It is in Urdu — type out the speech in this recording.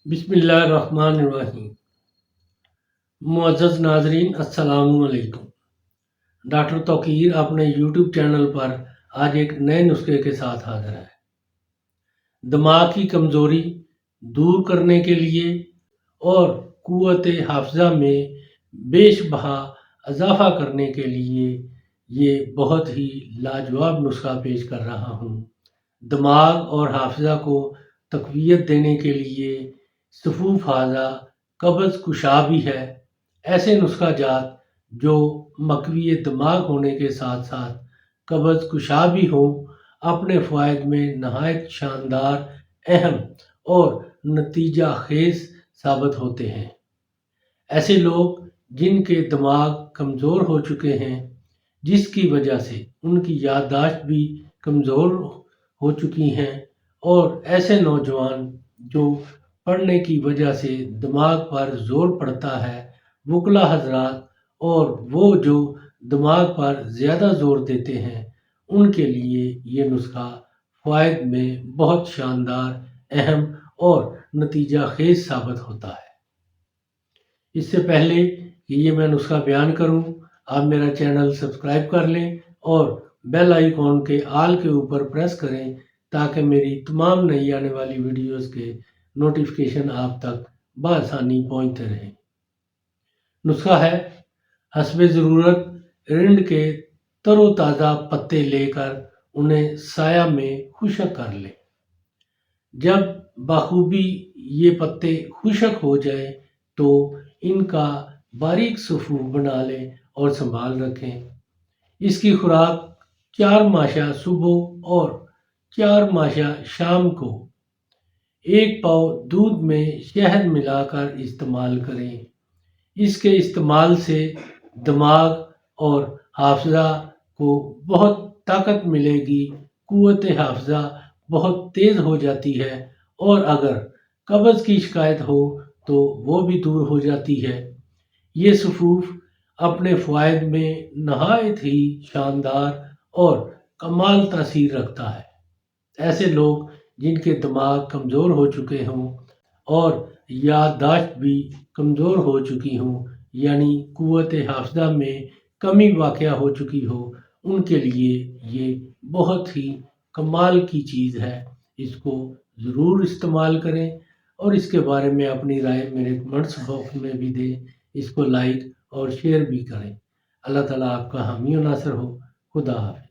بسم اللہ الرحمن الرحیم۔ معزز ناظرین السلام علیکم۔ ڈاکٹر توقیر اپنے یوٹیوب چینل پر آج ایک نئے نسخے کے ساتھ حاضر ہے۔ دماغ کی کمزوری دور کرنے کے لیے اور قوت حافظہ میں بیش بہا اضافہ کرنے کے لیے یہ بہت ہی لاجواب نسخہ پیش کر رہا ہوں۔ دماغ اور حافظہ کو تقویت دینے کے لیے صفوف حاضہ قبض کشا بھی ہے۔ ایسے نسخہ جات جو مقوی دماغ ہونے کے ساتھ ساتھ قبض کشا بھی ہوں، اپنے فوائد میں نہایت شاندار، اہم اور نتیجہ خیز ثابت ہوتے ہیں۔ ایسے لوگ جن کے دماغ کمزور ہو چکے ہیں، جس کی وجہ سے ان کی یادداشت بھی کمزور ہو چکی ہیں، اور ایسے نوجوان جو پڑھنے کی وجہ سے دماغ پر زور پڑتا ہے، وکلا حضرات، اور وہ جو دماغ پر زیادہ زور دیتے ہیں، ان کے لیے یہ نسخہ فوائد میں بہت شاندار، اہم اور نتیجہ خیز ثابت ہوتا ہے۔ اس سے پہلے کہ یہ میں نسخہ بیان کروں، آپ میرا چینل سبسکرائب کر لیں اور بیل آئیکن کے آل کے اوپر پریس کریں تاکہ میری تمام نئی آنے والی ویڈیوز کے نوٹیفیکیشن آپ تک بآسانی پہنچتے رہیں۔ نسخہ ہے: حسب ضرورت رنڈ کے تر و تازہ پتے لے کر انہیں سایہ میں خشک کر لیں۔ جب بخوبی یہ پتے خشک ہو جائیں تو ان کا باریک صفوف بنا لیں اور سنبھال رکھیں۔ اس کی خوراک 4 ماشا صبح اور 4 ماشا شام کو 1 پاؤ دودھ میں شہد ملا کر استعمال کریں۔ اس کے استعمال سے دماغ اور حافظہ کو بہت طاقت ملے گی، قوت حافظہ بہت تیز ہو جاتی ہے، اور اگر قبض کی شکایت ہو تو وہ بھی دور ہو جاتی ہے۔ یہ صفوف اپنے فوائد میں نہایت ہی شاندار اور کمال تاثیر رکھتا ہے۔ ایسے لوگ جن کے دماغ کمزور ہو چکے ہوں اور یادداشت بھی کمزور ہو چکی ہوں، یعنی قوت حافظہ میں کمی واقع ہو چکی ہو، ان کے لیے یہ بہت ہی کمال کی چیز ہے۔ اس کو ضرور استعمال کریں اور اس کے بارے میں اپنی رائے میرے کمنٹس باکس میں بھی دیں۔ اس کو لائک اور شیئر بھی کریں۔ اللہ تعالیٰ آپ کا حامی و ناصر ہو۔ خدا حافظ۔